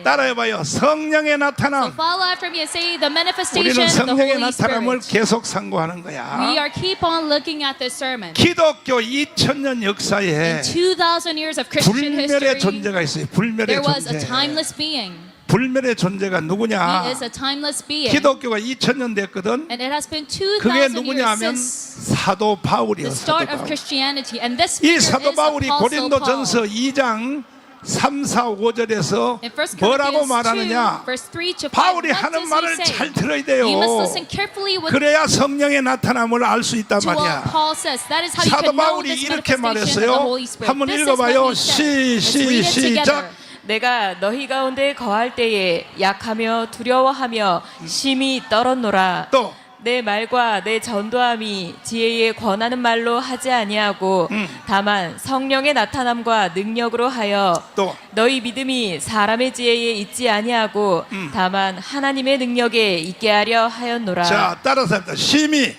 따라해봐요. 성령의 So 나타남. follow after me and say the 우리는 manifestation of the 성령의 Holy 나타남을 Spirit. 계속 상고하는 We 거야. are keep on looking at this sermon. 기독교 2000년 역사에 2,000 years of Christian 불멸의 history, 존재가 있어요. 불멸의 there was a 존재. timeless being. 불멸의 존재가 He 누구냐? is a timeless being. 기독교가 2000년 됐거든. And it has been 그게 2,000 누구냐 years 하면 since 사도 the 바울이요. 사도 start of 바울. Christianity. And this 이 figure is 사도 바울이 Apostle 고린도전서 Paul. 2장 3, 4, 5절에서 In 1 뭐라고 Corinthians 말하느냐? 2, verse 3 to 5, 바울이 what 하는 does 말을 he say? 잘 들어야 돼요. You must listen carefully with 그래야 성령의 나타남을 알 수 있단 to what 말이야. Paul says. That is how you 사도 can know 바울이 this 이렇게 manifestation of the Holy 말했어요. Spirit. 한번 This is 읽어봐요. what he said. Let's read it 시작. together. 내가 너희 가운데 거할 때에 약하며 두려워하며 심히 떨었노라. 또 내 말과 내 전도함이 지혜에 권하는 말로 하지 아니하고 다만 성령의 나타남과 능력으로 하여 또 너희 믿음이 사람의 지혜에 있지 아니하고 다만 하나님의 능력에 있게 하려 하였노라. 자, 따라서 합니다. 심히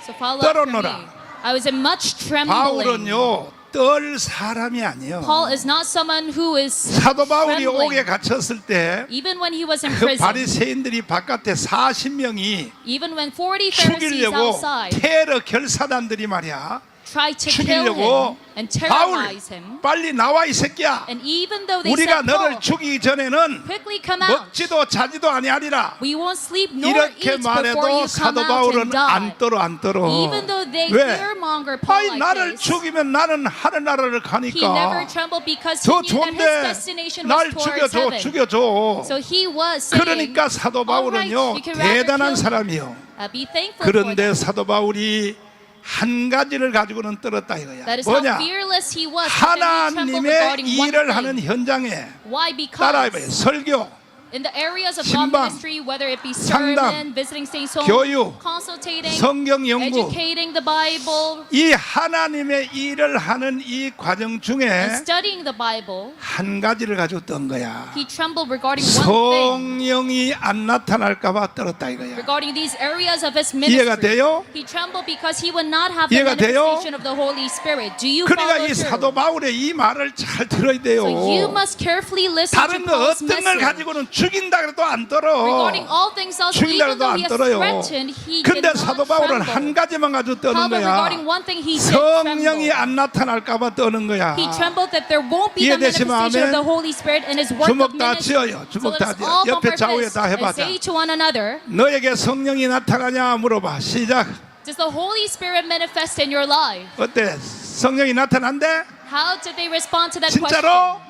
So follow after me. 떨어노라. I was in much trembling. 바울은요 떨 사람이 아니에요. Paul is not someone who is 사도 바울이 trembling. 옥에 갇혔을 때 Even when he was in 그 prison, 바리새인들이 바깥에 40명이 even when 40 Pharisees 죽이려고 outside 테러 결사단들이 말이야 tried to kill 죽이려고 him and 바울 terrorize him, 빨리 나와 이 새끼야. and even though they 우리가 said, 너를 Paul, 죽이기 전에는 quickly come out. 먹지도 자지도 아니하리라. We won't sleep nor 이렇게 eat before 말해도 you come 사도 out 바울은 and die. 안 떨어 안 떨어. Even though they 왜? fearmonger Paul 아니 like 나를 this, 죽이면 나는 하늘나라를 he never 가니까 trembled because he 더 knew that his 좋은데 destination 날 was towards 죽여줘 heaven. 죽여줘. So he was saying, 그러니까 사도 all right, 바울은요 you can rather 대단한 kill me. 사람이요. Be thankful for 그런데 that. 사도 바울이 한 가지를 가지고는 떨었다 이거야. That is how 뭐냐? fearless he was. But then he trembled 하나님의 regarding one 일을 thing. 하는 현장에 Why? 따라해봐요. Because 설교, in the areas of 신방, God ministry, whether it be 상담, sermon, visiting saints' home, 교육, consultating, 성경 연구, educating the Bible, 이 하나님의 일을 하는 이 과정 and 중에 studying the Bible, 한 가지를 가지고 떤 거야. he trembled regarding one thing. 성령이 안 나타날까봐 떨었다 이거야. Regarding these areas of his 이해가 ministry, 돼요? he trembled because he would not have the 이해가 돼요? manifestation of the Holy Spirit. Do you 그러니까 follow 이 through? 사도 바울의 이 말을 잘 들어야 돼요. So you must carefully listen 다른 to 거 Paul's 어떤 걸 message. 가지고는 죽인다 그래도 안 떨어. Regarding all things else, even 죽인다 그래도 though 안 he has 떨어요. threatened, he did 근데 not 사도 바울은 한 tremble. 가지만 가지고 떠는 However, 거야. regarding one thing, he did 성령이 tremble. 안 나타날까봐 떠는 거야. He trembled that there won't be the 이해되시면 manifestation of 아멘. the Holy Spirit in his work 주먹 of 다 ministry. 쥐어요. So 주먹 다 let's 쥐어. all 옆에 bump our 좌우에 fists 다 and 해봐자. say to one another, 너에게 성령이 나타나냐 물어봐. 시작. does the Holy Spirit manifest in your life? 어때? 성령이 나타난대? How did they respond to that 진짜로? question?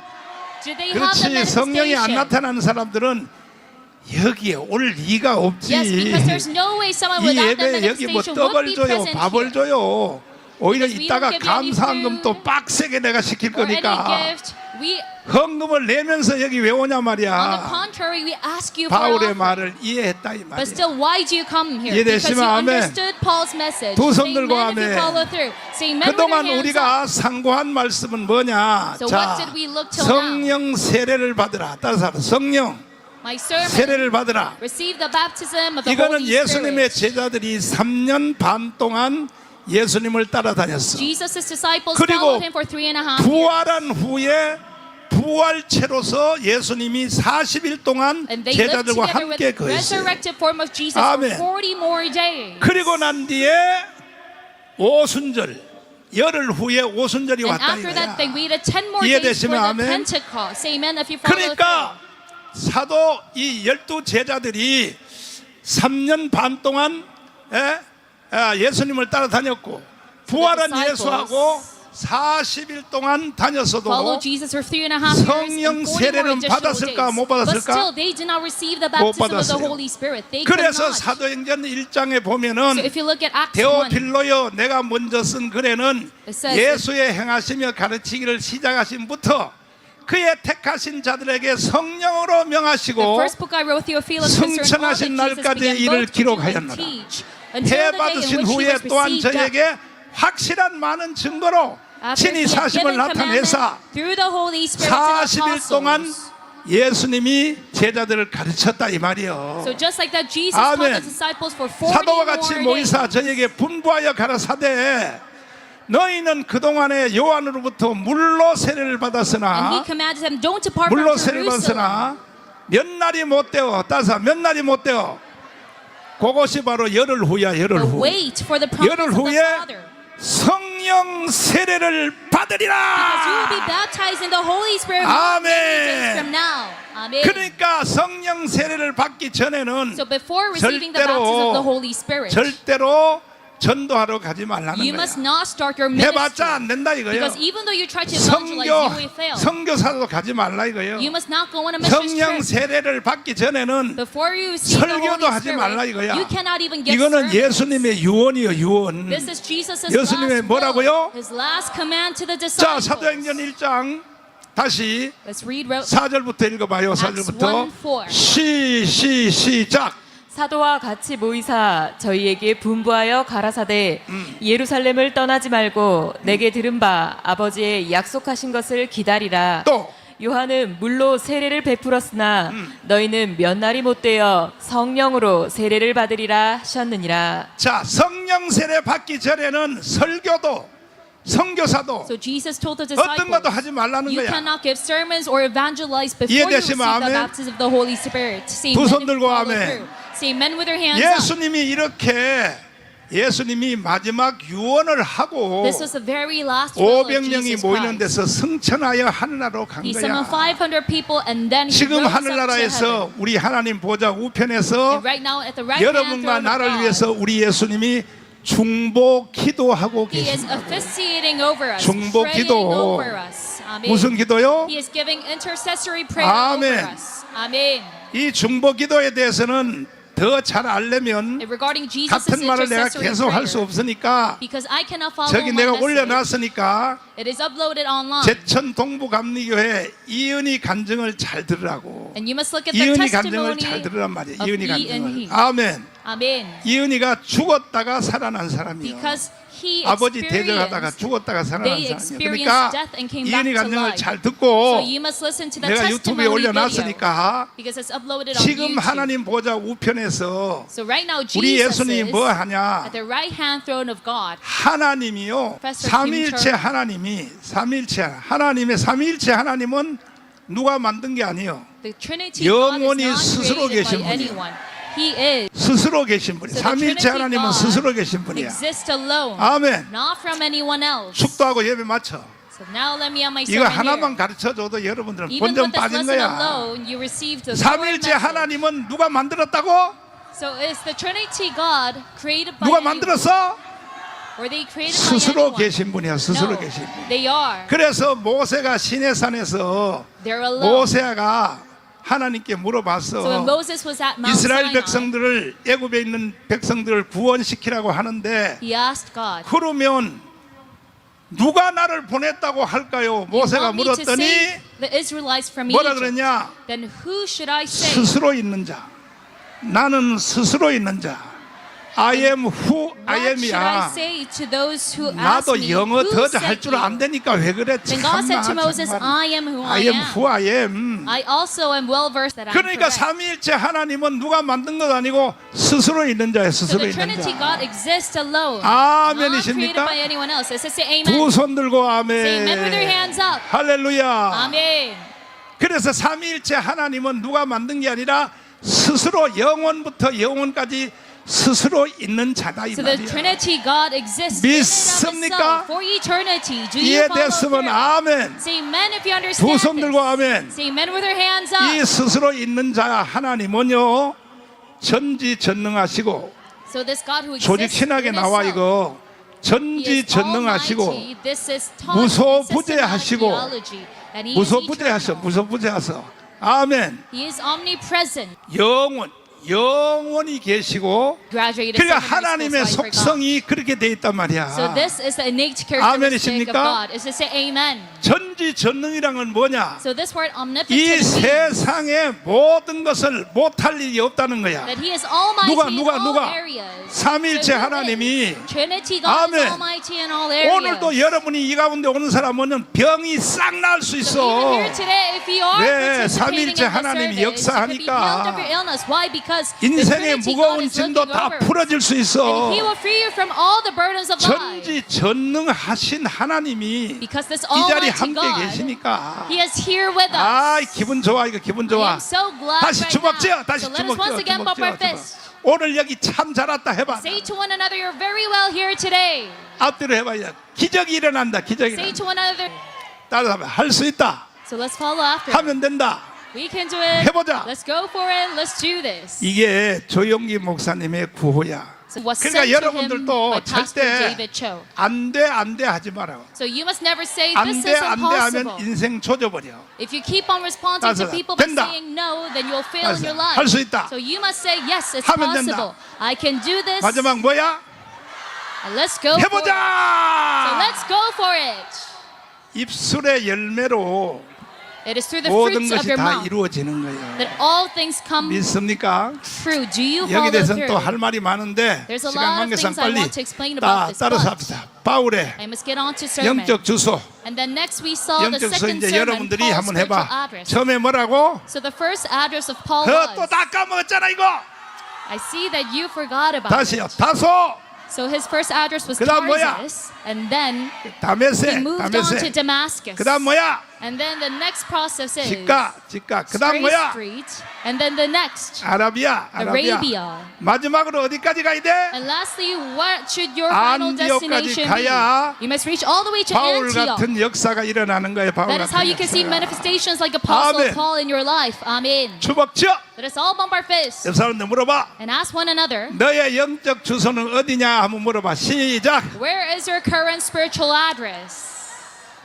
Did they have the 그렇지. 성령이 안 manifestation? 나타나는 사람들은 여기에 올 리가 없지. Yes, because there's no way someone 이 without that 예배에 여기 뭐 manifestation would 떡을 be 줘요, present 밥을 here. 줘요. 오히려 Because we 이따가 don't give you any 감사한금 또 food 빡세게 내가 시킬 Or any 거니까 gift. We, 헌금을 내면서 여기 왜 오냐 on the 말이야. contrary, we ask you for 바울의 offering. 말을 이해했다 이 But 말이야. still, why do you come here? 이해되시면 Because you 아멘. understood Paul's message. 두 손 Say 들고 amen if you 아멘. follow through. Say amen with 그동안 your hands up. 우리가 상고한 말씀은 뭐냐? So 자, what did we look till now? 성령 세례를 받으라. 따라서 하라. 성령 My sermon, 세례를 받으라. receive the baptism of the 이거는 Holy 예수님의 Spirit. 제자들이 3년 반 동안 예수님을 따라다녔어. Jesus' disciples 그리고 followed him for 3.5 years. 부활한 후에 부활체로서 예수님이 40일 동안 And they lived 제자들과 together with 함께 the 거했어요. resurrected form of Jesus 아멘. for 40 more days. 그리고 난 뒤에 오순절 열흘 후에 오순절이 And 왔다 after 이거야. that, they waited 10 more days for 이해되시면 the 아멘. Pentecost. Say amen if you follow 그러니까 사도 이 12 제자들이 3년 반 동안 예수님을 따라다녔고 부활한 disciples 예수하고 40일 동안 다녔어도 follow Jesus for 3.5 years 성령 and 40 more 세례는 additional 받았을까, days. 못 받았을까? But still, they did not receive the 못 baptism of the 받았어요. Holy Spirit. They could 그래서 not. 사도행전 1장에 So 보면은 if you look at Acts 1, 데오필로여 내가 먼저 쓴 글에는 It says 예수의 행하시며 가르치기를 시작하신부터 그의 택하신 자들에게 성령으로 the 명하시고 first book I wrote, Theophilus, concerning all that 승천하신 Jesus 날까지의 began 일을 both to do and 기록하였노라. teach, until the day 해 in 받으신 which he 후에 was 또한 received up. 저에게 확실한 많은 증거로 After 친히 he had 사심을 given commandment 나타내사 through the Holy Spirit to 40일 the 동안 apostles. 예수님이 제자들을 가르쳤다 이 말이요. So just like that, Jesus taught 아멘. the disciples for 40 사도와 more 같이 days. 모이사 저에게 분부하여 가라사대 너희는 그동안에 요한으로부터 물로 세례를 And he 받았으나 commanded them, don't depart 물로 from 세례를 Jerusalem. 받았으나 몇 날이 못 되어. 따서 몇 날이 못 되어. 그것이 바로 열흘 후야. 열흘 But 후. wait for the promise 열흘 of the 후에 Father. 성령 세례를 받으리라. Because you will be baptized in the Holy Spirit not many days from 아멘. now. Amen. 그러니까 성령 세례를 받기 전에는 So before receiving the baptism of the Holy Spirit, 절대로 전도하러 가지 말라는 you 거야. must not start your ministry. 해봤자 안 된다 이거예요. Because even though you try to evangelize, you will fail. 선교사도 가지 말라 이거예요. You must not go on a mission 성령 trip. 세례를 받기 전에는 Before you receive the 설교도 Holy 하지 말라 Spirit, 이거야. you cannot even get 이거는 sermons. 예수님의 유언이요, 유언. This is Jesus' 예수님의 last 뭐라고요? will, His last command to the 자, disciples. 사도행전 1장 다시 Let's read 4절부터 읽어봐요. 4절부터 1:4. 시작. 사도와 같이 모이사 저희에게 분부하여 가라사대 예루살렘을 떠나지 말고 내게 들은 바 아버지의 약속하신 것을 기다리라. 또 요한은 물로 세례를 베풀었으나 너희는 몇 날이 못 되어 성령으로 세례를 받으리라 하셨느니라. 자, 성령 세례 받기 전에는 설교도 선교사도 So Jesus told the 어떤 것도 disciples, 하지 말라는 you 거야. cannot give sermons or evangelize before you receive 이해되시면 the 아멘. baptism of the Holy Spirit. Say 두 amen 손 if you 들고 follow 아멘. through. Say amen with your hands up. 예수님이 이렇게 예수님이 마지막 유언을 하고 This was the very last will of 500명이 Jesus 모이는 Christ. 데서 승천하여 하늘나라로 간 He 거야. summoned 500 people and then he 지금 rose up to 하늘나라에서 heaven. 우리 하나님 보좌 우편에서 And right now at the right hand 여러분과 throne of 나를 God, 위해서 우리 예수님이 중보 기도하고 He is 계십니다. officiating over us, 중보 praying 기도. over us. Amen. 무슨 기도요? He is giving intercessory prayer 아멘. over us. Amen. 이 중보 기도에 대해서는 더 잘 알려면 And regarding Jesus' 같은 말을 내가 intercessory 계속 할 수 prayer, 없으니까 because I cannot follow 저기 my 내가 message, 올려놨으니까 it is uploaded online. 제천 동부감리교회 이은희 간증을 잘 들으라고. And you must look at the 이은희 간증을 testimony 잘 들으란 말이에요. of 이은희 E and 간증을. he. 아멘. Amen. 이은희가 죽었다가 살아난 사람이에요. Because he 아버지 대적하다가 experienced, 죽었다가 살아난 they 사람이에요. experienced 그러니까 death and came back 이은희 to 간증을 life. 잘 So 듣고 you must listen to the 내가 유튜브에 testimony video 올려놨으니까 because it's uploaded on 지금 YouTube. 하나님 보좌 우편에서 So right now 우리 Jesus 예수님이 is 뭐 하냐? at the right hand throne of God. 하나님이요 Professor 삼위일체 Kim 하나님이 하나님의 삼위일체 하나님은 누가 만든 게 아니에요. The Trinity God 영원히 is not 스스로 created 계신 by 분이에요. anyone. He is. 스스로 계신 분이. So the 삼위일체 Trinity 하나님은 God 스스로 계신 분이야. exists alone, 아멘. not from anyone else. 축도하고 예배 맞춰. So now let me have my 이거 sermon 하나만 here. 가르쳐줘도 여러분들은 Even 본전 with this 빠진 lesson 거야. alone, you received the 삼위일체 message. 하나님은 누가 만들었다고? So is the Trinity God created by 누가 anyone? 만들었어? Or they created by 스스로 anyone? 계신 분이야. 스스로 No, 계신 분. they are. 그래서 모세가 시내산에서 They're alone. 모세가 하나님께 So when 물어봤어. Moses was at Mount 이스라엘 Sinai, 백성들을 애굽에 있는 백성들을 구원시키라고 하는데 he asked God, 그러면 누가 나를 보냈다고 할까요? "You 모세가 want me to 물었더니 save the Israelites from 뭐라 Egypt? 그랬냐? Then who should I save?" 스스로 있는 자. 나는 스스로 있는 자. I am who I What should I am이야. say to those who ask 나도 me, 영어 who 더 sent 할 줄 you? 안 되니까 왜 그래? Then God said to 참나, Moses, 정말. I am who I I am am. who I am. I also am well versed that I am 그러니까 correct. 삼위일체 하나님은 누가 만든 것 아니고 스스로 있는 자예요. So 스스로 the 있는 Trinity 자. God exists alone, 아멘이십니까? not created by anyone else. It says say amen. 두 손 들고 Say amen with your 아멘. hands up. 할렐루야. Amen. 그래서 삼위일체 하나님은 누가 만든 게 아니라 스스로 영원부터 영원까지 스스로 있는 자다 이 So the 말이야. Trinity God exists in and of 믿습니까? itself for eternity. Do you follow 이해됐으면 through? 아멘. Say amen if you 두 understand 손 들고 this. 아멘. Say amen with your hands 이 up. 스스로 있는 자 하나님은요 전지전능하시고 So this God who 조직 exists 신학에 in 나와 himself, 이거 He is 전지전능하시고 almighty. This is taught 무소부재하시고 in systematic theology, and He is 무소부재하셔 eternal. 무소부재하셔 아멘. He is omnipresent. 영원히 계시고 Graduated 그러니까 seminary 하나님의 schools, I forgot. 속성이 그렇게 돼 있단 말이야. So this is the innate characteristic of 아멘이십니까? God. Is to say amen. 전지전능이란 건 뭐냐? So this word 이 omnipotent means 세상의 모든 것을 못할 일이 없다는 거야. that He is almighty in all 누가? areas. 삼위일체 So who 하나님이 is? Trinity God 아멘. is almighty in all areas. 오늘도 여러분이 이 가운데 오는 사람은 병이 싹 나을 수 So 있어. even here today, if you are 네, participating 삼위일체 in the 하나님이 service, you can be 역사하니까. healed of your illness. Why? Because because the 인생의 Trinity God 무거운 is 짐도 looking 다 over. 풀어질 수 And 있어. He will free you from all the burdens of life. 전지전능하신 하나님이 Because this 이 자리 Almighty 함께 God, 계시니까 He is here with 아 us. 기분 좋아 이거 기분 I 좋아. am so glad 다시 right 주먹 쥐어 now. 다시 So let us 주먹 once 쥐어 again 주먹 bump our 쥐어 주먹. fist. 오늘 여기 참 잘 왔다 해봐. Say to one another, you're very well here today. 앞뒤로 해봐야 기적이 일어난다. 기적이 Say 일어난다. to one another. 따라하면 할 수 있다. So let's follow after. 하면 된다. We can do it. 해보자. Let's go for it. Let's do this. 이게 조용기 목사님의 구호야. So was 그러니까 sent to him 여러분들도 by Pastor 절대 David Cho. 안 돼 하지 마라. So you must never say 안 this 돼 is 안 돼 하면 impossible. 인생 조져버려. If you keep on responding to 따라서 people by 된다. saying no, then you'll fail in 따라서 your life. 할 수 있다. So you must say yes, it's 하면 된다. possible. I can do this. 마지막 뭐야? And let's go for it. So 해보자. let's go for it. 입술의 열매로 It is through the 모든 fruits of 것이 your 다 mouth 이루어지는 거예요. that all things come 믿습니까? true. Do you 여기 follow 대해서는 또 through? 할 말이 많은데 There's a 시간 lot of 관계상 things I 빨리 want to explain about this, 따라서 but 합시다. 바울의 I must get on to sermon. 영적 주소. And then next we saw the 영적 주소 second 이제 sermon, 여러분들이 Paul's 한번 spiritual 해봐. address. 처음에 뭐라고? So the first address of Paul 그것도 was, 다 까먹었잖아 이거. I see that you forgot about 다시요. it. 다소. So his first address was 그다음 뭐야? Tarsus, and then he 다메세. moved on to 다메세. Damascus. 그다음 뭐야? And then the next process is 직가. 그다음 Straight 뭐야? Street, and then the next 아라비아. Arabia. 마지막으로 어디까지 가야 돼? And lastly, what should your final 안디옥까지 destination 가야 be? You must reach all the way to 바울 Antioch. 같은 역사가 일어나는 거예요. 바울 That is how 같은 you can see 역사가. manifestations like Apostle 아멘. Paul in your life. Amen. 주먹 쥐어. Let us all bump our fists 옆 사람들 물어봐. and ask one another, 너의 영적 주소는 어디냐 한번 물어봐. 시작. where is your current spiritual address?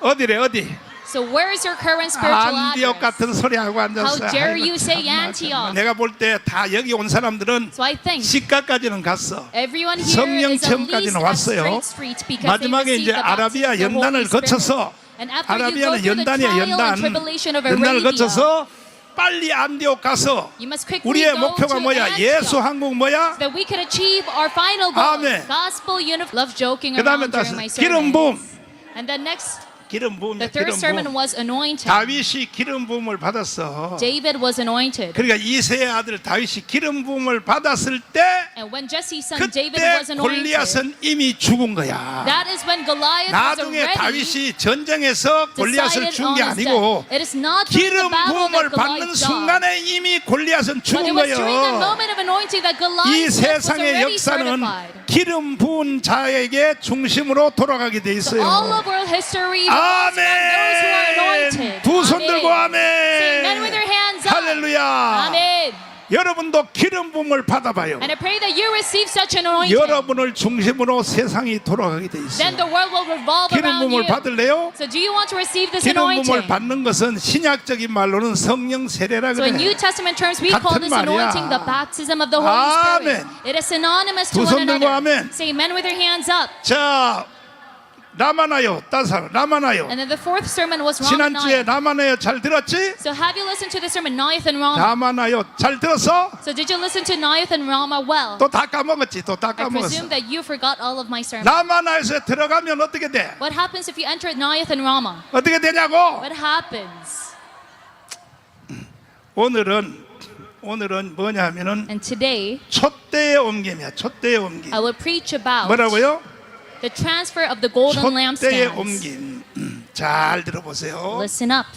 어디래 어디? So where is your current spiritual 안디옥 address? 같은 소리 하고 앉았어. How dare 아이고, you say 참나, Antioch? 정말. 내가 볼 때 다 여기 온 사람들은 So I think 시가까지는 갔어. everyone here 성령 is at least 체험까지는 at 왔어요. Straight Street because they 마지막에 received 이제 the 아라비아 baptism of the 연단을 Holy Spirit. 거쳐서 And after you go 아라비아는 through the 연단이야 trial 연단. and tribulation of 연단을 Arabia, 거쳐서 빨리 안디옥 가서 you must quickly 우리의 go 목표가 to 뭐야? 예수 Antioch 한국 뭐야? so that we can achieve our final goal. 아멘. Gospel unity. Love joking 그다음에 around during my 기름 sermon. 부음. And then next, 기름 부음이야. the third 기름 sermon 부음. was anointing. 다윗이 기름 부음을 받았어. David was anointed. 그러니까 이세의 아들 다윗이 기름 부음을 받았을 때 And when Jesse's son David 그때 was anointed, 골리앗은 이미 죽은 거야. that is when Goliath was 나중에 already 다윗이 전쟁에서 골리앗을 decided 죽은 게 on his 아니고 death. It is not during 기름 the battle 부음을 that 받는 Goliath died. 순간에 이미 골리앗은 But 죽은 it was during the 거예요. moment of anointing that 이 Goliath's death was 세상의 already 역사는 certified. 기름 부은 자에게 중심으로 돌아가게 돼 So all 있어요. of world history revolves around those who are anointed. 두 손 들고 Amen. Say amen with 아멘. your hands up. 할렐루야. Amen. 여러분도 기름 부음을 받아봐요. And I pray that you receive such anointing. 여러분을 중심으로 세상이 돌아가게 돼 있어요. Then the world will revolve 기름 around 부음을 you. 받을래요? So do you want to receive this 기름 부음을 anointing? 받는 것은 신약적인 말로는 성령 세례라 So in New 그래. Testament terms, we call 같은 this 말이야. anointing the baptism of the Holy Spirit. 아멘. It is synonymous 두 to 손 one 들고 another. 아멘. Say amen with your hands up. 자, 라마나요, 따사 라마나요. And then the fourth sermon was 지난주에 Ramanaya. 라마나요 잘 들었지? So have you listened to the sermon Nayath and Rama? 라마나요 잘 들었어? So did you listen to Nayath and Rama well? 또 다 까먹었지, 또 다 I 까먹었어. presume that you forgot all of my sermon. 라마나요에 들어가면 어떻게 돼? What happens if you enter Nayath and Rama? 어떻게 되냐고? What happens? 오늘은 뭐냐 하면은 And today, 촛대의 옮김이야. 촛대의 옮김. I will preach about 뭐라고요? the transfer of the golden 촛대의 lampstands. 옮김. 잘 들어보세요. Listen up.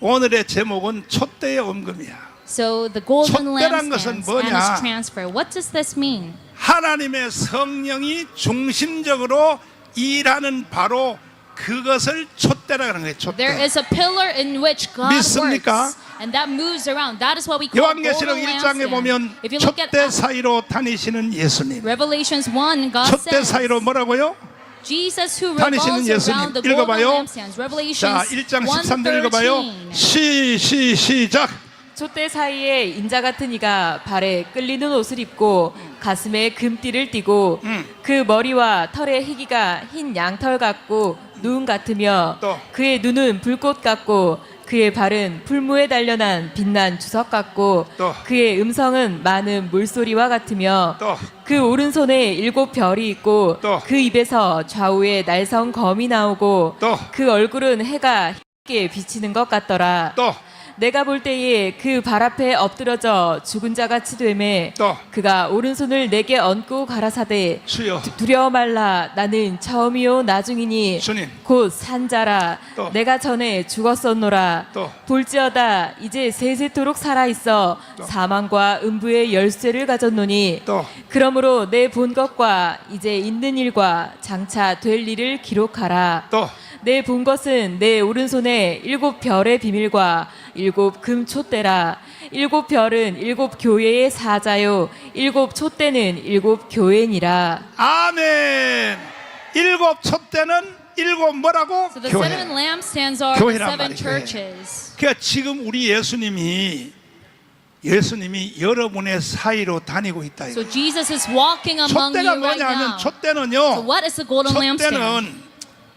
오늘의 제목은 촛대의 옮김이야. So the golden 촛대란 것은 lampstands and 뭐냐? its transfer. What does this mean? 하나님의 성령이 중심적으로 일하는 바로 그것을 촛대라 하는 거예요. There 촛대. is a pillar in which God 믿습니까? works, and that moves around. That is what we call 요한계시록 golden 1장에 보면 lampstand. If you look at 촛대 사이로 다니시는 예수님. Revelations 1, God 촛대 says 사이로 뭐라고요? Jesus who 다니시는 revolves 예수님. around the golden 읽어봐요. lampstands. 자, Revelations 1장 13절 읽어봐요. 1:13. 시작. 촛대 사이에 인자 같은 이가 발에 끌리는 옷을 입고 가슴에 금띠를 띠고 그 머리와 털의 희기가 흰 양털 같고 눈 같으며 또. 그의 눈은 불꽃 같고 그의 발은 풀무에 단련한 빛난 주석 같고 또. 그의 음성은 많은 물소리와 같으며 또. 그 오른손에 7 별이 있고 또. 그 입에서 좌우에 날성 검이 나오고 또. 그 얼굴은 해가 희게 비치는 것 같더라. 또 내가 볼 때에 그 발 앞에 엎드러져 죽은 자 같이 되매 또. 그가 오른손을 내게 얹고 가라사대 주여. 두려워 말라 나는 처음이요 나중이니 주님. 곧 산자라 또. 내가 전에 죽었었노라 또. 볼지어다 이제 세세토록 살아있어 또. 사망과 음부의 열쇠를 가졌노니 또. 그러므로 내 본 것과 이제 있는 일과 장차 될 일을 기록하라 또. 내 본 것은 내 오른손에 7 별의 비밀과 7 금 촛대라 7 별은 7 교회의 사자요 7 촛대는 7 교회니라. 아멘. 7 촛대는 7 뭐라고? So the 교회. 7 lampstands are the 교회란 7 말이에요. churches. 그러니까 지금 우리 예수님이 여러분의 사이로 다니고 있다. So Jesus is walking among 촛대가 you right 뭐냐면 now. So 촛대는요. what is the golden lampstand? 촛대는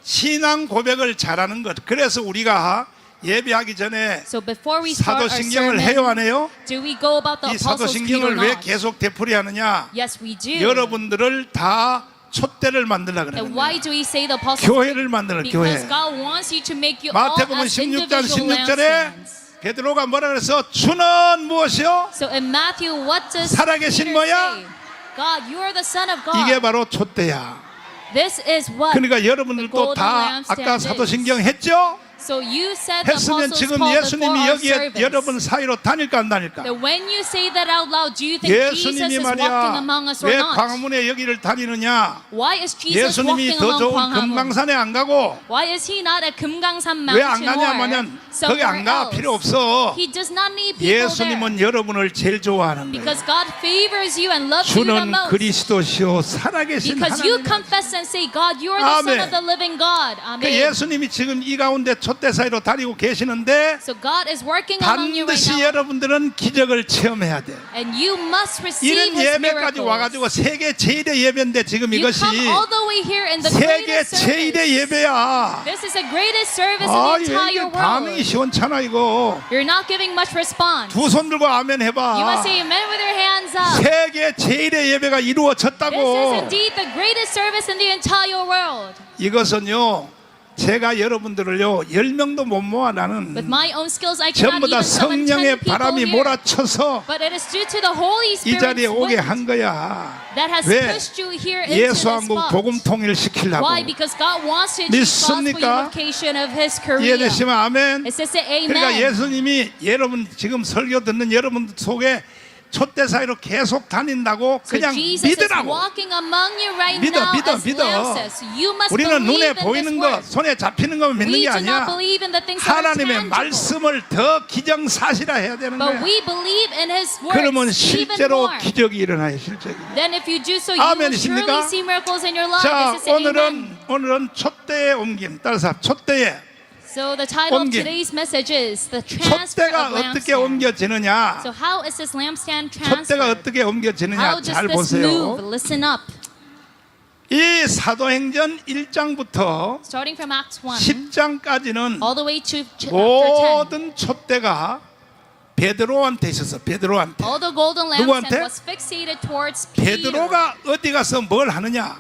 신앙 고백을 잘하는 것. 그래서 우리가 예배하기 전에 So before we start our 사도신경을 해요 안 sermon, 해요? do we go about the 이 Apostles' Creed or 사도신경을 왜 not? 계속 되풀이하느냐? Yes, we do. 여러분들을 다 촛대를 만들라 And 그러는 why 거예요. do we say the Apostles' 교회를 만들어 교회. Because God wants you to make you all 마태복음 as 16장 individual 16절에 lampstands. 베드로가 뭐라 그래서 주는 무엇이요? So in Matthew, what does 살아계신 Peter 뭐야? say? God, you are the Son of God. 이게 바로 촛대야. This is what 그러니까 the 여러분들도 golden 다 lampstand 아까 is. 사도신경 했죠? So you said the 했으면 Apostles' 지금 Paul before 예수님이 our 여기에 service. 여러분 사이로 다닐까 안 다닐까? That when you say that out loud, do you think Jesus 예수님이 is walking 말이야 among us or 왜 not? 광화문에 여기를 다니느냐? Why is Jesus 예수님이 walking 더 along 좋은 광화문? 금강산에 안 가고 Why is he not at 금강산 왜 안 mountain 가냐면 or 거기 안 somewhere 가 else? 필요 없어. He does not need people there. 예수님은 여러분을 제일 좋아하는 거예요. Because God favors you and loves you the 주는 most. 그리스도시요 살아계신 Because you 하나님. confess and say, God, you are the Son 아멘. of the living God. 그 Amen. 예수님이 지금 이 가운데 촛대 사이로 다니고 계시는데 So God is working among you right 반드시 now. 여러분들은 기적을 체험해야 돼. And you must receive 이런 His 예배까지 miracles. 와가지고 세계 제1의 예배인데 지금 You 이것이 come all the way here in the 세계 greatest 제1의 service. 예배야. This is the greatest service 아, in the entire 이게 반응이 world. 시원찮아 이거. You're not giving much response. 두 손 들고 아멘 You 해봐. must say amen with your hands up. 세계 제1의 예배가 This is 이루어졌다고. indeed the greatest service in the entire world. 이것은요 제가 여러분들을요 10명도 못 모아 With 나는 my own skills, I cannot 전부 다 even summon 10 성령의 people 바람이 here. 몰아쳐서 But it is due to the Holy 이 자리에 Spirit's 오게 wind 한 거야. that has 왜? pushed you here into this 예수왕국 spot. 복음 통일시키려고. Why? Because God wants to achieve gospel 믿습니까? unification of His Korea. 이해되시면 아멘. It says say 그러니까 amen. 예수님이 여러분 지금 설교 듣는 여러분 속에 촛대 사이로 계속 다닌다고 So 그냥 Jesus is 믿으라고. walking among you right 믿어, now 믿어, as 믿어. lampstands. You must 우리는 눈에 believe in this 보이는 거, word. 손에 잡히는 것만 믿는 We 게 do not 아니야. believe in the things that are 하나님의 tangible. 말씀을 더 기정사실화 해야 되는 But 거야. we believe in His 그러면 words even 실제로 more. 기적이 일어나요, 실적이. Then if you do so, you will 아멘이십니까? surely see miracles in your life. 자, This is an amen. 오늘은 촛대의 옮김. 따라서 촛대에 So the title of 옮김. today's message is the transfer 촛대가 of 어떻게 lampstand. 옮겨지느냐? So how is this lampstand 촛대가 transferred? 어떻게 옮겨지느냐? How does 잘 this move? 보세요. Listen up. 이 사도행전 1장부터 Starting from Acts 1 10장까지는 all the way to chapter 10. 모든 촛대가 베드로한테 있었어. 베드로한테. All the golden 누구한테? lampstand was fixated towards Peter. 베드로가 어디 가서 뭘 하느냐?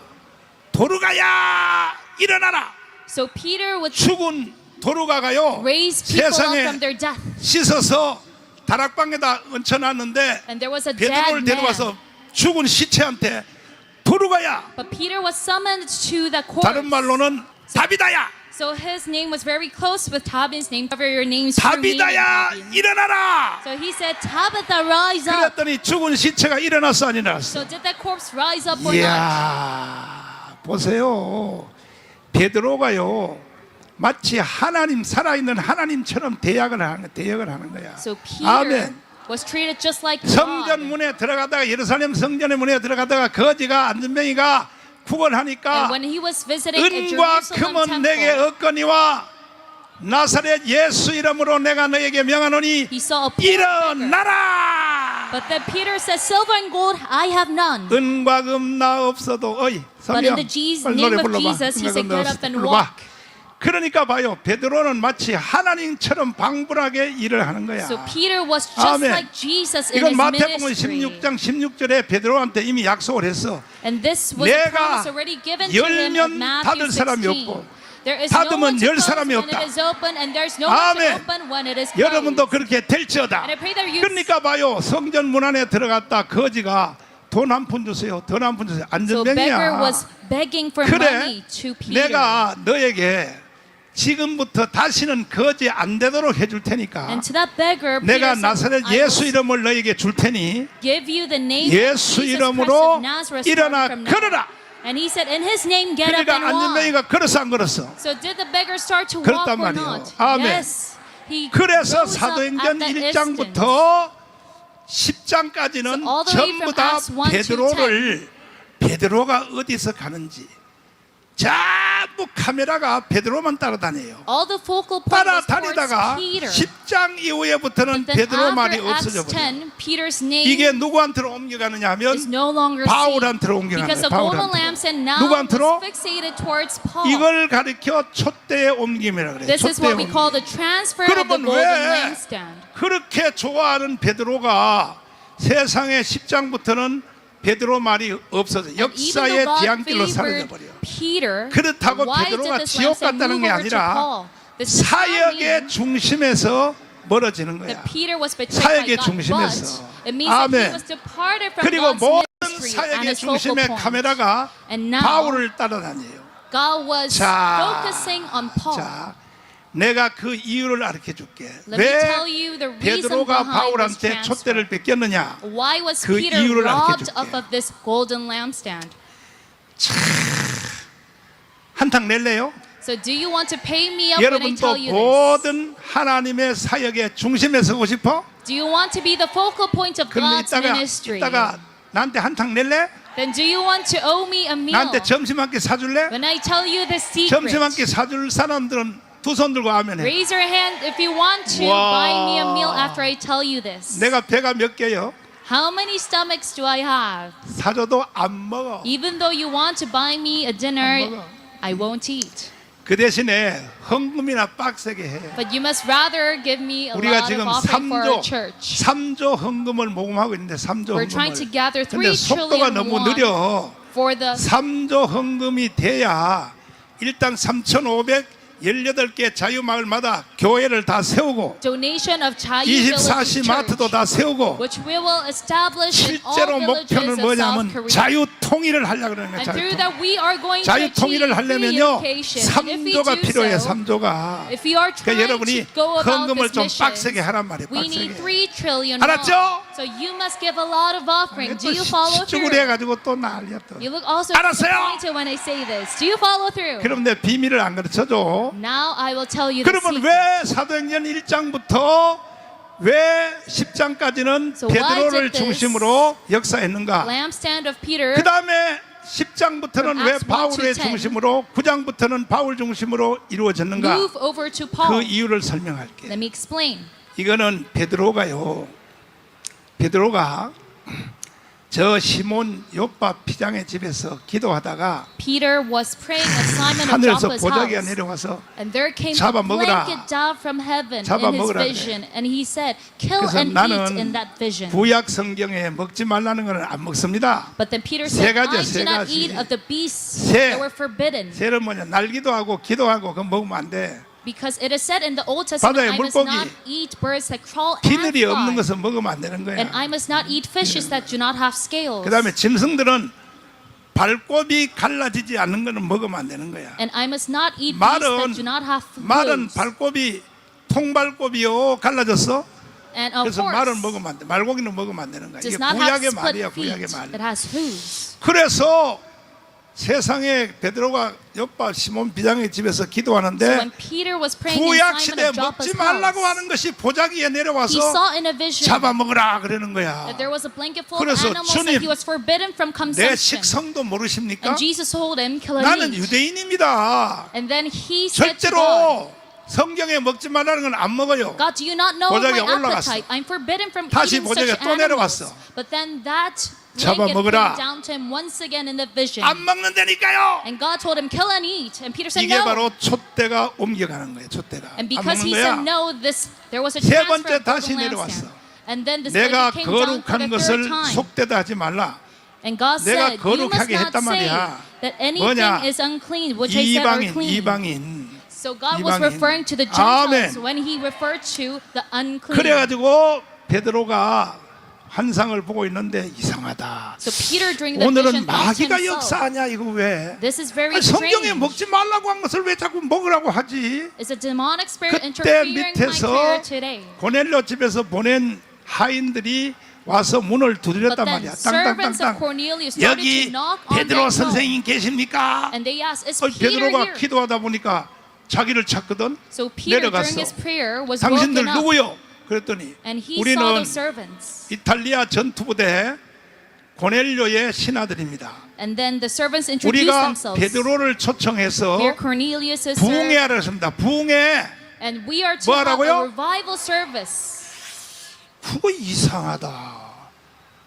도르가야 일어나라. So Peter would 죽은 도르가가요. raise people up 세상에 from their death. 씻어서 다락방에다 얹혀놨는데 And there was a 베드로를 dead 데려와서 man. 죽은 시체한테 도르가야. But Peter was summoned to the court. 다른 말로는 다비다야. So his name was very close with Tabitha's name. Cover your names for me. 다비다야 일어나라. So he said, Tabitha, rise up. 그랬더니 죽은 시체가 일어났어 안 일어났어? So did that corpse rise up or not? 이야 보세요. 베드로가요 마치 하나님 살아있는 하나님처럼 대역을 하는 거야. So Peter 아멘. was treated just like 성전 God. 문에 들어가다가 예루살렘 성전의 문에 들어가다가 거지가 안전뱅이가 구걸하니까 And when he was visiting a 은과 Jerusalem 금은 내게 temple, 얻거니와 나사렛 예수 이름으로 내가 너에게 명하노니 he saw a poor beggar. 일어나라. But then Peter said, Silver and gold I have none. 은과 금 나 없어도 어이 But in 성령 the 빨리 name 노래 of 불러봐. Jesus, he 은과 said, 금 나 Get up 없어도 and 불러봐. walk. 그러니까 봐요 베드로는 마치 하나님처럼 방불하게 일을 하는 거야. So Peter was just 아멘. like Jesus in 이건 his 마태복음 ministry. 16장 16절에 베드로한테 이미 약속을 했어. And this was a 내가 promise already given to him in 열면 Matthew 닫을 사람이 16. 없고 There is no one 닫으면 to 열 close 사람이 when 없다. it is open, and there's no one to 아멘. open when it is closed. 여러분도 그렇게 될지어다. And I pray that you 그러니까 봐요, 성전 문 안에 들어갔다 거지가 돈 한 푼 주세요, 돈 한 푼 주세요. So beggar 안전병이야. was begging for 그래, money to Peter. 내가 너에게 지금부터 다시는 거지 안 되도록 해줄 테니까 And to that beggar, 내가 Peter said, 나사렛 I will 예수 이름을 너에게 줄 테니 give you the name 예수 of Jesus Christ 이름으로 of Nazareth 일어나 from now. 걸어라. And he said, in his name, get up 그러니까 and walk. 안전병이가 걸었어 안 걸었어? So did the beggar start to walk 그렇단 or 말이에요. not? 아멘. Yes. He 그래서 rose up 사도행전 at that instant. 1장부터 10장까지는 So all the way 전부 from 다 Acts 1 to 베드로가 어디서 가는지 전부 카메라가 베드로만 따라다녀요. All the focal point was 따라다니다가 towards Peter. 10장 이후에부터는 But then 베드로 말이 after Acts 없어져 버려요. 10, Peter's name 이게 누구한테로 옮겨가느냐 하면 is no longer 바울한테로 seen. 옮겨가는 Because the 거예요. golden 바울한테로. lampstand now 누구한테로? was fixated towards Paul. 이걸 가리켜 촛대의 옮김이라 그래요. This is 촛대의 what we 옮김. call the transfer of the 그러면 golden 왜 lampstand. 그렇게 좋아하는 베드로가 세상의 10장부터는 베드로 말이 없어져 And even 역사의 though God 뒤안길로 사라져 favored 버려. Peter, 그렇다고 why 베드로가 did this 지옥 lampstand 갔다는 게 move over to 아니라 Paul? This does not 사역의 mean 중심에서 멀어지는 거야. that Peter was betrayed by 사역의 God, 중심에서. but it means that he 아멘. was departed from 그리고 God's 모든 ministry and 사역의 his focal 중심의 point. 카메라가 And now 바울을 따라다녀요. God was 자, focusing on Paul. 자, 내가 그 이유를 알려 줄게. Let me 왜 tell you the reason 베드로가 behind this 바울한테 transfer. 촛대를 뺏겼느냐? Why was 그 Peter 이유를 robbed 알려줄게. of this golden lampstand? 한탕 낼래요? So do you want to pay me up when I 여러분도 tell you this? 모든 하나님의 사역의 중심에 서고 싶어? Do you want to be the focal point of 그럼 God's ministry? 이따가 나한테 한탕 낼래? Then do you want to owe me a meal? 나한테 점심 한 끼 사줄래? When I tell you the 점심 한 secret, 끼 사줄 사람들은 두 손 들고 아멘 해. raise your hand if you want to 와. buy me a meal after I tell you this. 내가 배가 몇 개요? How many stomachs do I have? 사줘도 안 먹어. Even though you want to buy me a 안 dinner, 먹어. I won't eat. 그 대신에 헌금이나 빡세게 해. But you must rather give me a 우리가 lot of 지금 offering for our 3조 church. 3조 헌금을 모금하고 있는데 3조 We're trying to 헌금을. gather 근데 3 속도가 trillion 너무 won 느려. for the 3조 헌금이 돼야 일단 3,518개 자유마을마다 교회를 다 세우고 donation of Chayu Village 24시 마트도 Church, 다 세우고 which we will establish in all 실제로 villages 목표는 of South 뭐냐면 Korea. 자유 통일을 하려고 그러는 거예요. And through 자유 that we are going to 자유 achieve 통일을 하려면요 reunification. And if we 3조가 do 필요해. so, 3조가. if we are 그러니까 trying 여러분이 to go about 헌금을 this 좀 mission, 빡세게 하란 말이에요. we need 빡세게. 3 trillion 알았죠? won. So you must give a lot of offering. Do you follow 쭈구리 through? 해가지고 또 난리야 또. You look also 알았어요? disappointed when I say this. Do you follow through? 그럼 내 비밀을 안 가르쳐줘. Now I will tell you the 그러면 secret. 왜 사도행전 1장부터 왜 10장까지는 So why 베드로를 did this 중심으로 역사했는가? lampstand of Peter 그 다음에 10장부터는 From 왜 Acts 1 to 바울의 10. 중심으로 9장부터는 바울 중심으로 이루어졌는가? move over to 그 Paul? 이유를 설명할게. Let me explain. 이거는 베드로가요. 베드로가 저 시몬 요파 피장의 집에서 기도하다가 Peter was praying at Simon of 하늘에서 Joppa's 보자기가 house. 내려와서 And there came a 잡아먹으라. blanket down from heaven 잡아먹으라 in his 그래. vision. And he said, kill 그래서 and eat 나는 in that vision. 구약 성경에 먹지 말라는 것은 안 먹습니다. But then Peter 세 said, 가지야, I 세 do not 가지. eat of the beasts 세. that were forbidden. 세는 뭐냐? 날기도 하고 기도하고 그거 먹으면 안 돼. Because it is said in the Old Testament, 바다의 I must 물고기. not eat birds that crawl and 비늘이 없는 fly. 것은 먹으면 안 되는 거야. And I must not eat fishes that do not have scales. 그 다음에 짐승들은 발톱이 갈라지지 않는 것은 먹으면 안 되는 거야. And I must not eat beasts 말은 that do not have 말은 hooves. 발톱이 통발톱이요 갈라졌어. And a 그래서 말은 horse 먹으면 안 돼. 말고기는 먹으면 안 되는 거야. does 이게 not have 구약의 split 말이야, feet. 구약의 말. It has hooves. 그래서 세상에 베드로가 요파 시몬 비장의 집에서 So 기도하는데 when Peter was praying in 구약 Simon 시대 of Joppa's 먹지 말라고 house, 하는 것이 보자기에 he 내려와서 saw in a vision 잡아먹으라 그러는 거야. that there was a blanket full of 그래서 animals 주님, that he was forbidden from 내 consumption. 식성도 모르십니까? And Jesus told him, kill and 나는 eat. 유대인입니다. And then he said to God, 절대로 성경에 먹지 말라는 건 안 먹어요. God, do you not know 보자기에 my 올라갔어. appetite? I'm forbidden from 다시 eating 보자기에 such 또 animals. 내려왔어. But then that 잡아 blanket 먹으라. came down to him once again in the vision. 안 먹는다니까요. And God told him, kill and eat. And Peter said 이게 no. 바로 촛대가 옮겨가는 거예요. 촛대가 And 안 because 먹는 he said 거야. no, there was a 세 transfer 번째 of 다시 golden 내려왔어. lampstand. And then this 내가 blanket came down for 거룩한 the third 것을 time. 속되다 하지 말라. And God 내가 said, you must 거룩하게 not 했단 say 말이야. that anything 뭐냐? is unclean, which I said are 이방인, clean. 이방인. So God was 이방인. referring to the 아멘. Gentiles when he referred to the unclean. 그래가지고 베드로가 환상을 보고 있는데 이상하다. So Peter during the 오늘은 vision thought to 마귀가 himself, 역사하냐 이거 왜? this is very 아니, 성경에 strange. 먹지 말라고 한 것을 왜 자꾸 먹으라고 하지? Is a demonic spirit 그때 interfering in my 밑에서 prayer today? 고넬료 집에서 보낸 하인들이 와서 문을 But 두드렸단 then 말이야. servants of 땅땅땅땅. Cornelius started 여기 to knock on 베드로 their door. 선생님 계십니까? And they asked, is Peter 베드로가 here? 기도하다 보니까 자기를 찾거든. So Peter 내려갔어. during his prayer was 당신들 woken up. 누구요? 그랬더니 And he saw 우리는 those servants. 이탈리아 전투부대 고넬료의 신하들입니다. And then the servants introduced 우리가 themselves. 베드로를 초청해서 Here Cornelius is 부흥회하러 했습니다. 부흥회. and we are to 뭐 have 하라고요? a revival service. 그거 이상하다.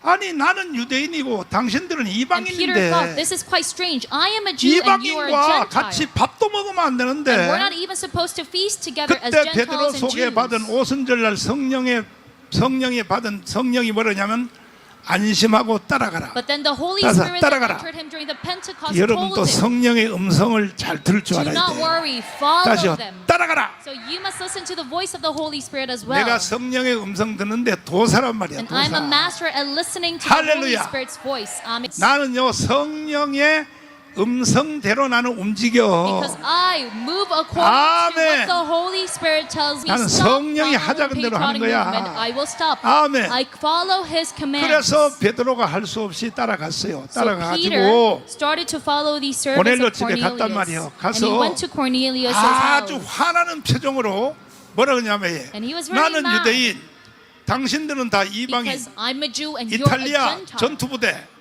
아니 나는 유대인이고 당신들은 And Peter thought, 이방인인데 this is quite strange. I am a Jew and you are a 이방인과 같이 Gentile. 밥도 먹으면 안 And we're 되는데 not even supposed to feast together as 그때 베드로 Gentiles and 속에 받은 Jews. 오순절날 성령이 받은 성령이 뭐냐면 안심하고 따라가라. But then the Holy 따라가라. Spirit that entered him during the Pentecost 여러분도 told him, 성령의 음성을 잘 들을 줄 do 알아야 not 돼. worry, follow 다시요. them. 따라가라. So you must listen to the voice of the Holy Spirit as well. 내가 성령의 음성 듣는데 도사란 말이야. And I'm a 도사. master at listening to the Holy 할렐루야. Spirit's voice. Amen. 나는요 성령의 음성대로 나는 움직여. Because I move according 아멘. to what the Holy Spirit tells me. 나는 Stop 성령이 following 하자는 대로 하는 patriotic 거야. movement. I will stop. 아멘. I follow His commands. 그래서 베드로가 할 수 없이 따라갔어요. So Peter 따라가가지고 started to follow these servants 고넬료 of 집에 갔단 말이에요. Cornelius. And he 가서 went to Cornelius' 아주 house. 화나는 표정으로 뭐라 그러냐면 And he was very 나는 mad. 유대인, 당신들은 다 이방인, Because I'm a Jew and you're a 이탈리아 Gentile. 전투부대.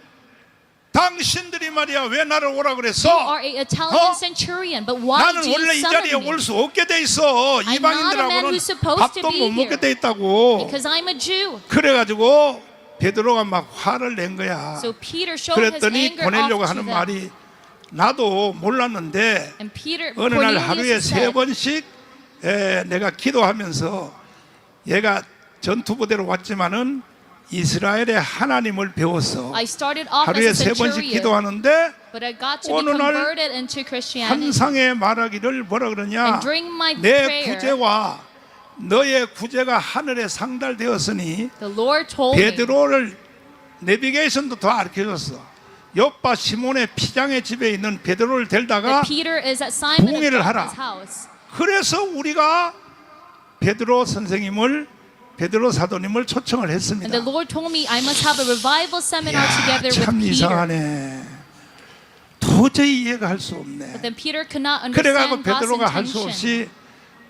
당신들이 말이야 왜 나를 오라 You 그랬어? are a Italian centurion, but why 나는 did 원래 you 이 자리에 summon me? 올 수 없게 돼 있어. I'm not a man 이방인들하고는 who's supposed 밥도 to be 못 먹게 here. 돼 있다고. Because I'm a Jew. 그래가지고 베드로가 막 화를 낸 거야. So Peter showed his 그랬더니 anger 고넬료가 off to 하는 them. 말이 나도 몰랐는데 And Peter, 어느 날 Cornelius 하루에 said, 3번씩 내가 기도하면서 얘가 전투부대로 왔지만은 이스라엘의 하나님을 배웠어. I started off 하루에 as a 3번씩 centurion, 기도하는데 but I got to be 어느 날 converted into Christianity. 환상에 말하기를 뭐라 그러냐? And during my 내 prayer, 구제와 너의 구제가 하늘에 상달되었으니 the Lord told me 베드로를 내비게이션도 더 알려줬어. 요빠 시몬의 피장의 집에 있는 베드로를 데려다가 that Peter is at Simon of 부흥회를 하라. John's house. 그래서 우리가 베드로 선생님을 베드로 사도님을 초청을 And 했습니다. the Lord told me I must have a revival seminar 야, together with 참 Peter. 이상하네. 도저히 이해가 할 수 But 없네. then Peter could not 그래가지고 understand God's 베드로가 할 수 intention. 없이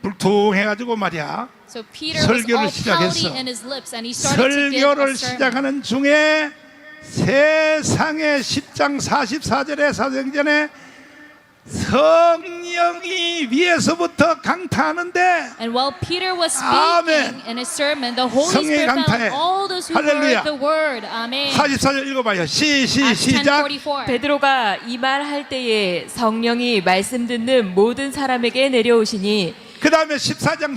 불퉁해가지고 말이야. So Peter was 설교를 all pouty 시작했어. in his lips and he started to give a 설교를 sermon. 시작하는 중에 세상의 10장 44절의 사도행전에 성령이 위에서부터 강타하는데 And while Peter was 아멘. speaking in his sermon, the Holy 성령의 Spirit 강타에. fell on all those who 할렐루야. heard the word. Amen. 44절 읽어봐요. Acts 시작. 10:44. 베드로가 이 말 할 때에 성령이 말씀 듣는 모든 사람에게 내려오시니 그 다음에 14장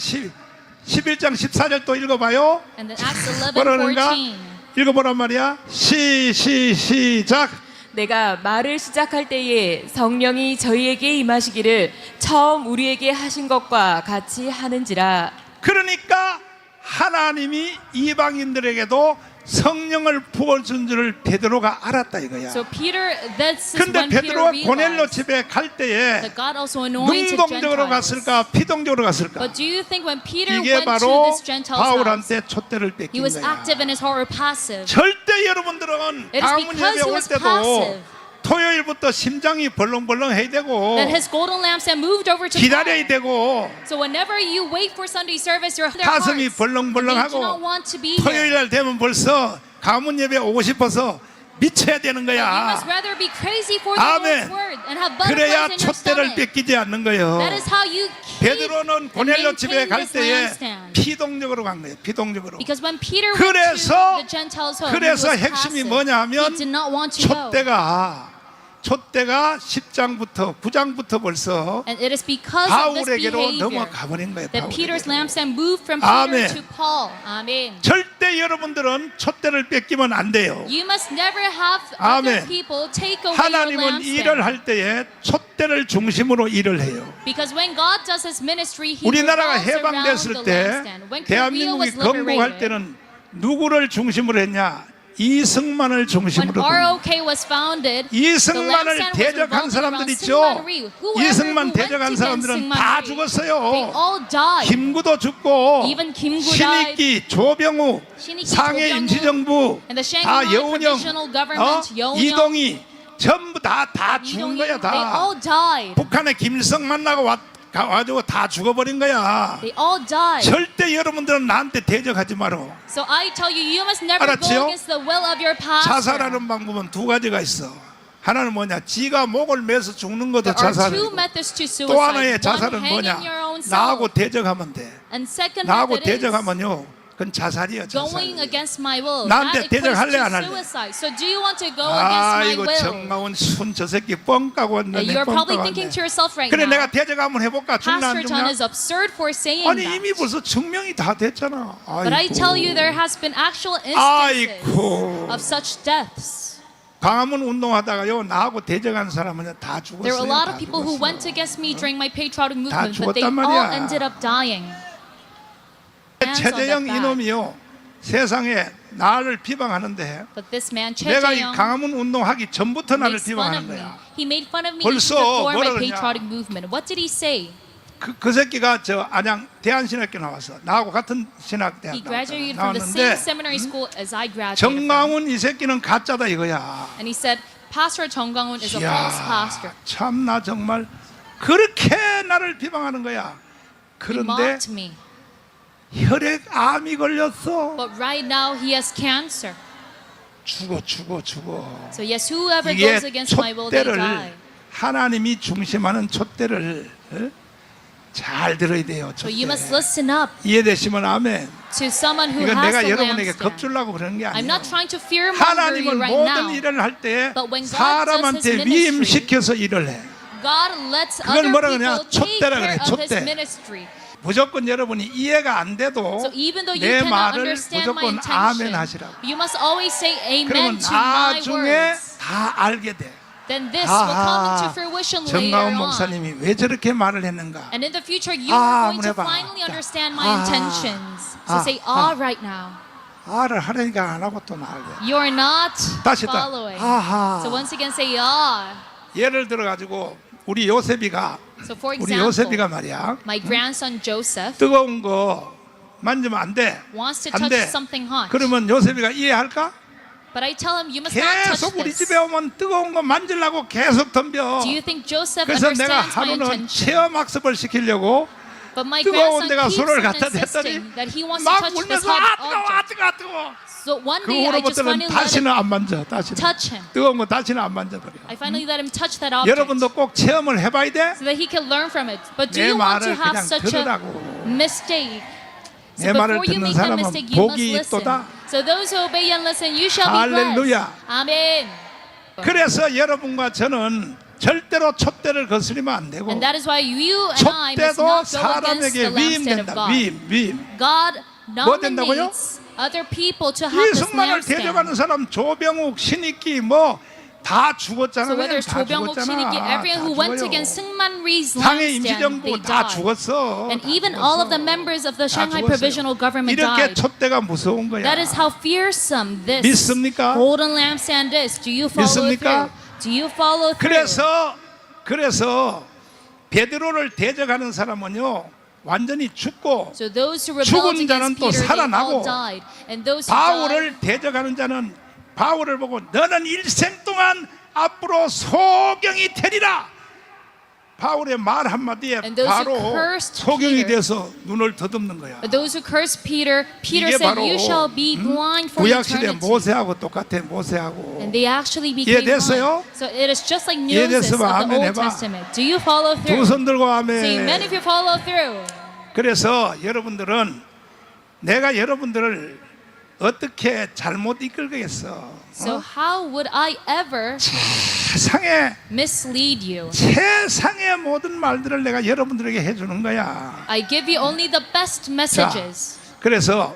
11장 14절 또 읽어봐요. And then Acts 뭐라 그러는가? 11:14. 읽어보란 말이야. 시작. 내가 말을 시작할 때에 성령이 저희에게 임하시기를 처음 우리에게 하신 것과 같이 하는지라. 그러니까 하나님이 이방인들에게도 성령을 부어준 줄을 베드로가 알았다 이거야. So Peter, this is 근데 when Peter 베드로가 고넬료 realized 집에 갈 때에 that God also anointed 능동적으로 Gentiles. 갔을까 피동적으로 갔을까? But do you think when Peter 이게 went to 바로 this Gentile's house, 바울한테 촛대를 he 뺏긴 was 거야. active in his heart or passive? 절대 여러분들은 It is 가문 because 예배 he 올 was 때도 passive 토요일부터 심장이 벌렁벌렁 해야 되고 that his golden lampstand moved over to 기다려야 God. 되고 So whenever you wait for Sunday service, your their 가슴이 hearts, they do not 벌렁벌렁하고 want to be 토요일 here. 날 되면 벌써 가문 예배 오고 싶어서 미쳐야 되는 You 거야. must rather be crazy for the 아멘. Lord's word and have 그래야 butterflies in your 촛대를 stomach. 뺏기지 않는 거예요. That is how you keep 베드로는 and 고넬료 집에 maintain 갈 this 때에 lampstand. 피동적으로 간 거예요. 피동적으로. Because when Peter went 그래서 to the Gentiles' home, he was 핵심이 passive. 뭐냐 하면 He did not want to go. 촛대가 촛대가 10장부터 9장부터 벌써 And it is because of this 바울에게로 behavior 넘어가 버린 거예요. that Peter's 바울에게로. lampstand moved from 아멘. Peter to Paul. Amen. 절대 여러분들은 촛대를 뺏기면 안 돼요. You must never have 아멘. other people take away your 하나님은 일을 lampstand. 할 때에 촛대를 중심으로 일을 해요. Because when God does His ministry, He 우리나라가 revolves around 해방됐을 the 때 lampstand. When Korea 대한민국이 was 건국할 liberated, 때는 누구를 중심으로 했냐? 이승만을 when 중심으로 둔 ROK was founded, 이승만을 대적한 사람들 있죠. 이승만 대적한 사람들은 다 They 죽었어요. all died. 김구도 죽고 Even Kim Gu died. 신익기, 조병우, 신익기, 상해 조병우, 임시정부, and the 다 Shanghai 여운형, Provisional Government, 여운형, 이동희 전부 다 죽은 거야. They all 다 died. 북한에 김일성 만나고 가지고 다 죽어버린 거야. They all died. 절대 여러분들은 나한테 대적하지 마라. So I tell you, you must never 알았지요? go against the will of your pastor. 자살하는 방법은 두 가지가 있어. 하나는 뭐냐? 지가 목을 매서 죽는 것도 There are 자살이고, two methods to 또 suicide. 하나의 One, 자살은 hanging 뭐냐? your own 나하고 self. 대적하면 돼. And second 나하고 method is 대적하면요, 그건 자살이야. going 자살. against my will. 나한테 That equates 대적할래, to 안 할래? suicide. So do you want to go against my 아이고 will? 정가운 순 저 새끼 뻥 까고 왔네. And you're probably 뻥 thinking 까고 to 왔네. yourself right 그래 내가 now, 대적 한번 해볼까? 죽나 안 Pastor John 죽냐? is absurd for saying 아니 that. 이미 벌써 증명이 다 됐잖아. But I tell you, there has been actual instances 아이고. of such deaths. 광화문 운동하다가요 나하고 대적한 사람은 다 죽었어요. There were a lot of 다 people who 죽었어. went against me during my patriotic movement, but they 죽었단 all 말이야. ended up dying. Hands on 최재형 the back. 이놈이요 세상에 나를 비방하는데 But this man, Choi 내가 이 Jae-young, 광화문 운동하기 전부터 나를 makes fun 비방하는 of me. 거야. He made fun of me 벌써 even before 뭐라 my 그러냐? patriotic movement. What did he say? 그 새끼가 저 안양 대한신학교 나왔어. 나하고 같은 신학대학 He graduated from the same 나왔는데 seminary school as I graduated from. 정강훈 이 새끼는 가짜다 이거야. And he said, Pastor Chung Gang-won is a false pastor. 참나 정말 그렇게 나를 비방하는 거야. He 그런데 mocked me. 혈액암이 걸렸어. But right now he has cancer. 죽어. So yes, whoever 이게 goes against my will, they 촛대를 die. 하나님이 중심하는 촛대를 잘 들어야 돼요. So you must 촛대. listen up 이해되시면 아멘. to someone who 이건 has 내가 the 여러분에게 lampstand. 겁주려고 그러는 게 I'm 아니에요. not trying to fearmonger you 하나님은 right 모든 now. 일을 할 때 But when God 사람한테 does his ministry, 위임시켜서 일을 해. God lets 그걸 other 뭐라 people 그러냐? take 촛대라 care 그래, of His 촛대. ministry. 무조건 여러분이 이해가 안 돼도 So even though you 내 cannot 말을 understand my 무조건 intention, 아멘 하시라고. you must always say 그러면 amen to my 나중에 words. 다 알게 돼. Then this will come into fruition later 정가훈 on. 목사님이 왜 저렇게 말을 했는가? And in the future, you are going to 한번 해봐. finally understand 아, my intentions. So 아, say, 아. right now. 알을 하려니까 안 하고 또 나를. You're not 다시 또 following. 아하. So once again, say, ah. 예를 들어 가지고 우리 요셉이가 So for 우리 example, 요셉이가 말이야 my grandson Joseph 뜨거운 거 만지면 안 돼. wants to 안 touch 돼. something hot. 그러면 요셉이가 이해할까? But I tell him, you must not touch 계속 우리 this. 집에 오면 뜨거운 거 만지려고 계속 덤벼. Do you think Joseph 그래서 내가 understands my 하루는 intention? 체험 학습을 시키려고 But my 뜨거운 grandson 데가 keeps 손을 on 갖다 댔더니 insisting that he wants to 막 touch this 울면서 hot 뜨거워 object. 뜨거워. So one 그 day I just 후로부터는 finally let him 다시는 안 만져. 다시는 touch him. 뜨거운 거 다시는 안 만져버려. I finally let him touch that object 여러분도 꼭 체험을 해봐야 돼. so that he can learn from it. But do 내 you want to 말을 have 그냥 such a 들으라고. mistake? So 내 말을 before you 듣는 make that 사람은 mistake, you must 복이 listen. 있도다. So those who obey and listen, you shall be 할렐루야. blessed. Amen. 그래서 여러분과 저는 절대로 촛대를 거스리면 안 되고 And that is why you and I must 촛대도 not go against 사람에게 the lampstand of 위임된다. God. 위임. God 뭐 된다고요? nominates other people to have this 이승만을 lampstand. 대적하는 사람 조병욱, 신익기 뭐 다 죽었잖아. So whether 그냥 it's 다 조병욱, 신익기, 죽었잖아. everyone who 다 went 죽어요. against Syngman Rhee's 상해 lampstand, 임시정부 they 다 died. 죽었어. And 다 even 죽었어. all of the members of the 다 Shanghai 죽었어요. Provisional Government 이렇게 died. 촛대가 무서운 거야. That is how fearsome this 믿습니까? golden lampstand is. Do you follow 믿습니까? through? Do you follow through? 그래서 베드로를 대적하는 사람은요 완전히 죽고 So those who 죽은 rebelled 자는 against 또 Peter, they 살아나고 all died. And those who died, 바울을 대적하는 자는 바울을 보고 너는 일생 동안 앞으로 소경이 되리라. 바울의 말 한마디에 And those who 바로 cursed 소경이 Peter, 돼서 눈을 더듬는 거야. but those who cursed Peter, Peter 이게 said, 바로 you shall be blind for 구약시대 eternity. 모세하고 똑같아. 모세하고 And they actually became 이해됐어요? blind. So it is just like Moses 이해됐으면 of the 아멘 Old 해봐. Testament. Do you follow 두 through? 손 들고 Say amen if 아멘. you follow through. 그래서 여러분들은 내가 여러분들을 어떻게 잘못 이끌겠어? So how would I ever 세상에 mislead you? 세상의 모든 말들을 내가 여러분들에게 해주는 거야. I give you only the best messages. 그래서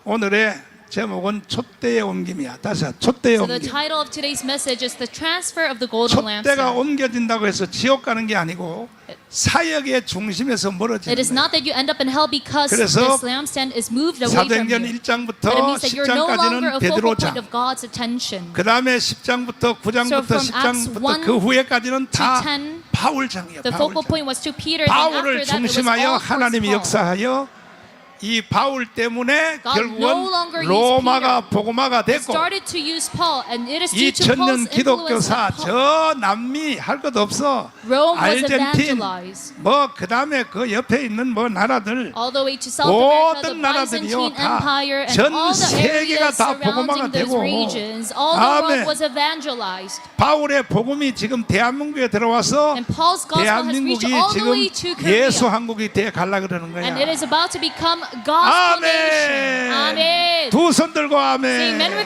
오늘의 제목은 촛대의 옮김이야. 다시 촛대의 So the 옮김. title of today's message is the transfer of the golden 촛대가 lampstand. 옮겨진다고 해서 지옥 가는 게 아니고 사역의 중심에서 멀어지는 It is 거야. not that you end up in hell because 그래서 this lampstand is moved away from 사도행전 you. 1장부터 But it means that you're no longer 10장까지는 a focal point 베드로장, of God's attention. 그 다음에 10장부터 So 9장부터 from Acts 10장부터 1 그 후에까지는 다 to 10, 바울장이에요. The focal 바울장. point was to Peter. Then 바울을 after that, it was 중심하여 all towards 하나님이 Paul. 역사하여 이 바울 때문에 God 결국은 no longer used 로마가 복음화가 He 됐고 started to use Paul, and it is due to 2000년 Paul's influence 기독교사 that Paul, 저 남미 할 것 없어. Rome was 아르헨틴 evangelized. 뭐 그다음에 그 옆에 있는 뭐 나라들 All the way to South America, the 모든 나라들이요 Byzantine 다 Empire, and 전 all the 세계가 areas 다 복음화가 surrounding those 되고 regions, all the 아멘. world was evangelized. 바울의 복음이 지금 대한민국에 들어와서 And Paul's gospel has 대한민국이 reached all the 지금 way to Korea. 예수 한국이 돼 갈라 그러는 And it 거야. is about to become gospel 아멘. nation. Amen. 두 손 들고 Say 아멘. amen with